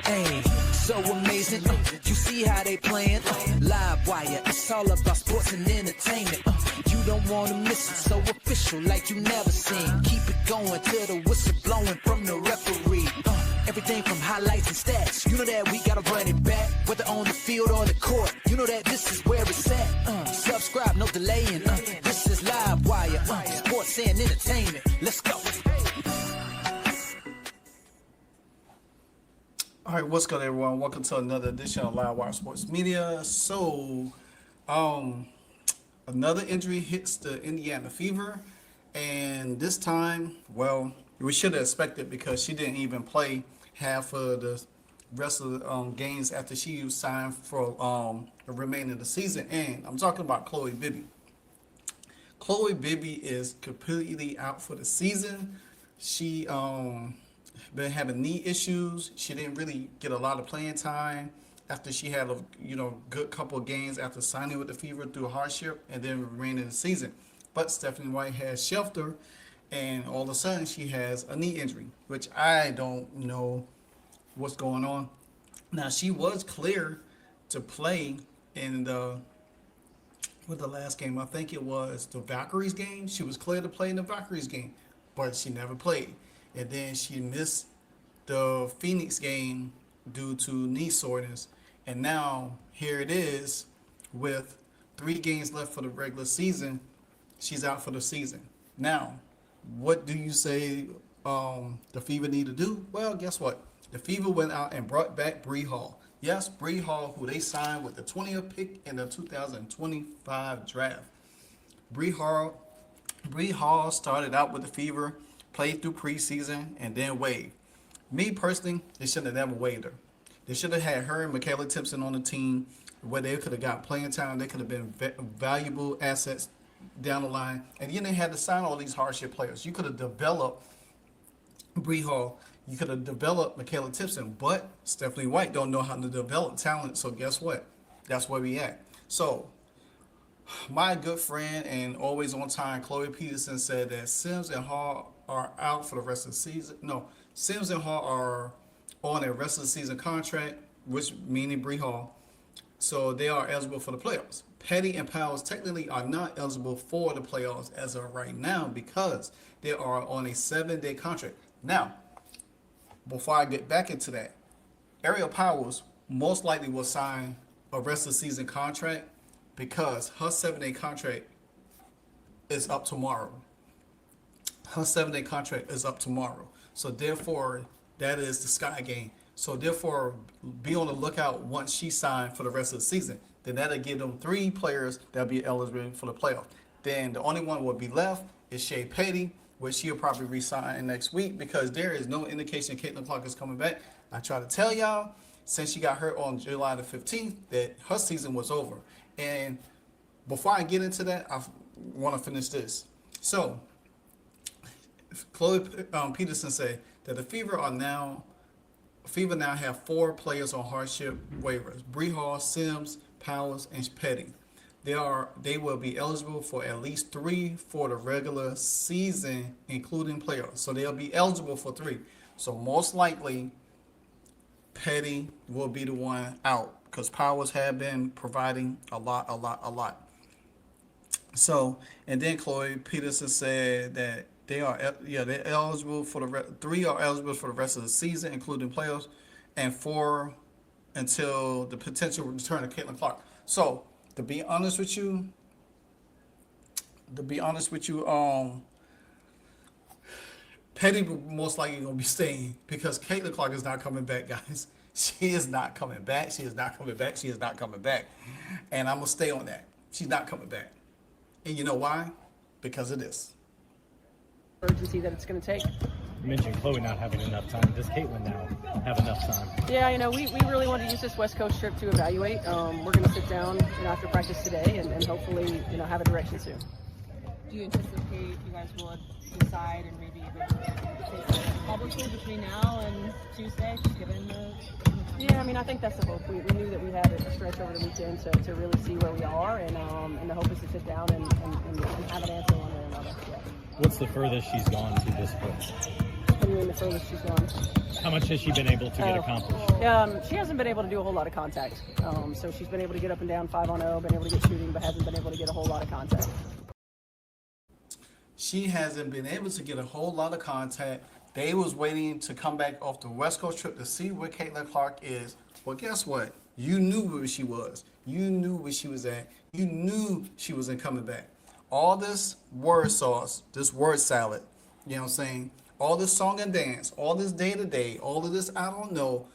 Hey, so amazing. You see how they playing? Live wire, it's all about sports and entertainment. You don't want to miss it, so official like you never seen. Keep it going till the whistle blowing from the referee. Everything from highlights and stats. You know that we gotta run it back, whether on the field or the court. You know that this is where it's at. Subscribe, no delaying. This is Live Wire, sports and entertainment. Let's go. All right, what's good, everyone? Welcome to another edition of Live Wire Sports Media. So, another injury hits the Indiana Fever, and this time, well, we should have expected because she didn't even play half of the rest of the games after she signed for the remainder of the season. And I'm talking about Chloe Bibby. Chloe Bibby is completely out for the season. She been having knee issues. She didn't really get a lot of playing time after she had a good couple of games after signing with the Fever through hardship and then remaining in the season. But Stephanie White has shelved her, and all of a sudden she has a knee injury, which I don't know what's going on. Now, she was clear to play in the last game. I think it was the Valkyries game. She was clear to play in the Valkyries game, but she never played. And then she missed the Phoenix game due to knee soreness. And now here it is with 3 games left for the regular season. She's out for the season. Now, what do you say the Fever need to do? Well, guess what? The Fever went out and brought back Bree Hall. Yes, Bree Hall, who they signed with the 20th pick in the 2025 draft. Bree Hall started out with the Fever, played through preseason, and then waived. Me personally, they should have never waived her. They should have had her and Michaela Timpson on the team where they could have got playing time. They could have been valuable assets down the line. And then they had to sign all these hardship players. You could have developed Bree Hall. You could have developed Michaela Timpson. But Stephanie White don't know how to develop talent. So guess what? That's where we at. So my good friend and always on time, Chloe Peterson, said that Sims and Hall are out for the rest of the season. No, Sims and Hall are on a rest of the season contract, which meaning Bree Hall. So they are eligible for the playoffs. Petty and Powers technically are not eligible for the playoffs as of right now because they are on a 7-day contract. Now, before I get back into that, Ariel Powers most likely will sign a rest of the season contract because her 7-day contract is up tomorrow. Her 7-day contract is up tomorrow. So therefore, that is the sky game. So therefore, be on the lookout once she signed for the rest of the season. Then that'll give them 3 players that'll be eligible for the playoff. Then the only one will be left is Shea Petty, which she'll probably re-sign next week because there is no indication Caitlin Clark is coming back. I try to tell y'all since she got hurt on July the 15th that her season was over. And before I get into that, I want to finish this. So Chloe Peterson said that the Fever now have 4 players on hardship waivers: Bree Hall, Sims, Powers, and Petty. They will be eligible for at least 3 for the regular season, including playoffs. So they'll be eligible for 3. So most likely, Petty will be the one out because Powers have been providing a lot. So, and then Chloe Peterson said that they're eligible for the 3 are eligible for the rest of the season, including playoffs, and 4 until the potential return of Caitlin Clark. So, to be honest with you, Petty most likely gonna be staying because Caitlin Clark is not coming back, guys. She is not coming back. She is not coming back. She is not coming back, and I'm gonna stay on that. She's not coming back, and you know why? Because of this. Urgency that it's going to take. You mentioned Chloe not having enough time. Does Caitlin now have enough time? Yeah, we really want to use this West Coast trip to evaluate. We're going to sit down after practice today and hopefully have a direction soon. Do you anticipate you guys will decide and maybe even publicly between now and Tuesday, given the... Yeah, I think that's the hope. We knew that we had a stretch over the weekend to really see where we are, and the hope is to sit down and have an answer one way or another. Yeah. What's the furthest she's gone to this point? continuing the furthest she's gone. How much has she been able to get accomplished? She hasn't been able to do a whole lot of contact. So she's been able to get up and down 5-on-0, been able to get shooting, but hasn't been able to get a whole lot of contact. She hasn't been able to get a whole lot of contact. They was waiting to come back off the West Coast trip to see where Caitlin Clark is. Well, guess what? You knew where she was. You knew where she was at. You knew she wasn't coming back. All this word sauce, this word salad, you know what I'm saying? All this song and dance, all this day-to-day, all of this I don't know.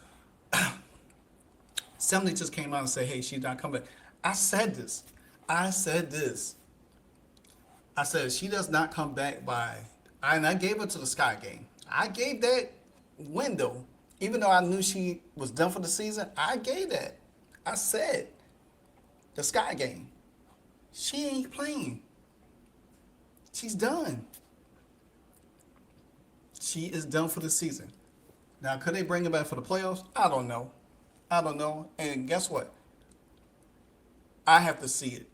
Somebody just came out and said, hey, she's not coming back. I said this. I said she does not come back by, and I gave her to the Sky game. I gave that window, even though I knew she was done for the season, I gave that. I said, the Sky game. She ain't playing. She's done. She is done for the season. Now, could they bring her back for the playoffs? I don't know. And guess what? I have to see it.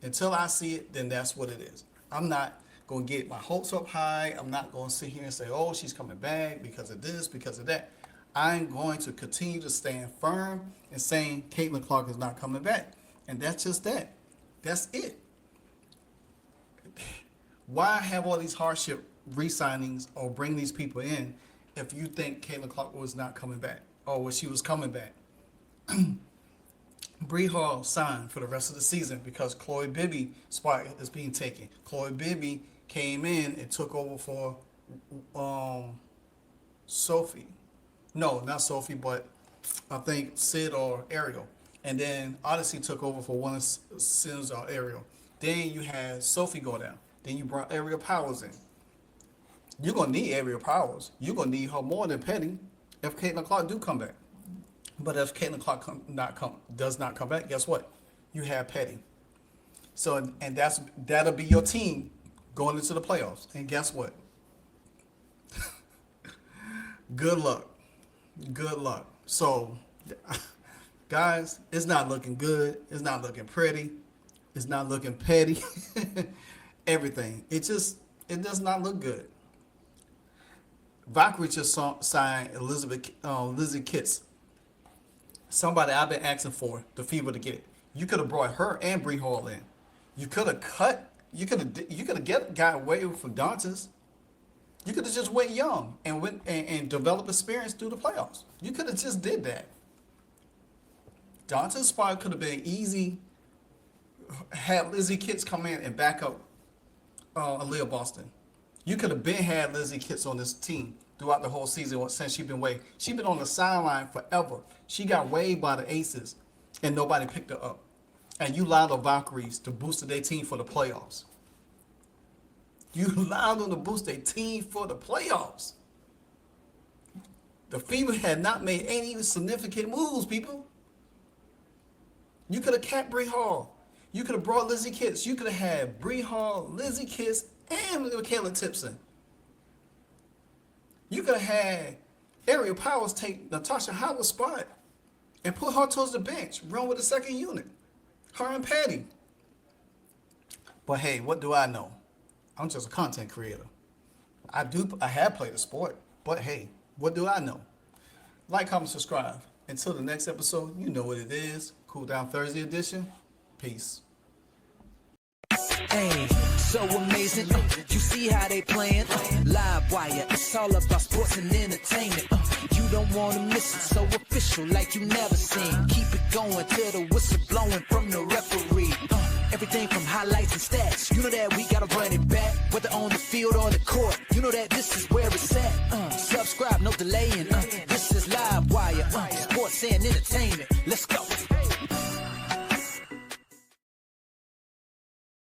Until I see it, then that's what it is. I'm not going to get my hopes up high. I'm not going to sit here and say, oh, she's coming back because of this, because of that. I'm going to continue to stand firm and saying Caitlin Clark is not coming back. And that's just that. That's it. Why have all these hardship re-signings or bring these people in if you think Caitlin Clark was not coming back or she was coming back? Bree Hall signed for the rest of the season because Chloe Bibby spot is being taken. Chloe Bibby came in and took over for Sophie. No, not Sophie, but I think Sid or Ariel. And then Odyssey took over for one of Sid's or Ariel. Then you had Sophie go down. Then you brought Ariel Powers in. You're going to need Ariel Powers. You're going to need her more than Petty if Caitlin Clark do come back. But if Caitlin Clark does not come back, guess what? You have Petty. So, and that'll be your team going into the playoffs. And guess what? Good luck. Good luck. So, guys, it's not looking good. It's not looking pretty. It's not looking petty. Everything. It does not look good. Valkyrie just signed Lizzie Kitts. Somebody I've been asking for the Fever to get it. You could have brought her and Bree Hall in. You could have cut. You could have got away from Dantas. You could have just went young and went and developed experience through the playoffs. You could have just did that. Dantas' spot could have been easy. Had Lizzie Kitts come in and back up Aaliyah Boston. You could have been had Lizzie Kitts on this team throughout the whole season since she's been waived. She's been on the sideline forever. She got waived by the Aces, and nobody picked her up. And you allowed the Valkyries to boost their team for the playoffs. You allowed them to boost their team for the playoffs. The Fever had not made any significant moves, people. You could have kept Bree Hall. You could have brought Lizzie Kitts. You could have had Bree Hall, Lizzie Kitts, and Michaela Tipson. You could have had Ariel Powers take Natasha Howard's spot and put her towards the bench, run with the second unit. Her and Patty. But hey, what do I know? I'm just a content creator. I have played the sport, but hey, what do I know? Like, comment, subscribe. Until the next episode, you know what it is. Cool Down Thursday edition. Peace. Hey, so amazing. You see how they playing? Live wire. It's all about sports and entertainment. You don't want to miss it. So official, like you never seen. Keep it going till the whistle blowing from the referee. Everything from highlights and stats. You know that we gotta run it back. Whether on the field or on the court. You know that this is where it's at. Subscribe, no delaying. This is Live Wire. Sports and entertainment. Let's go.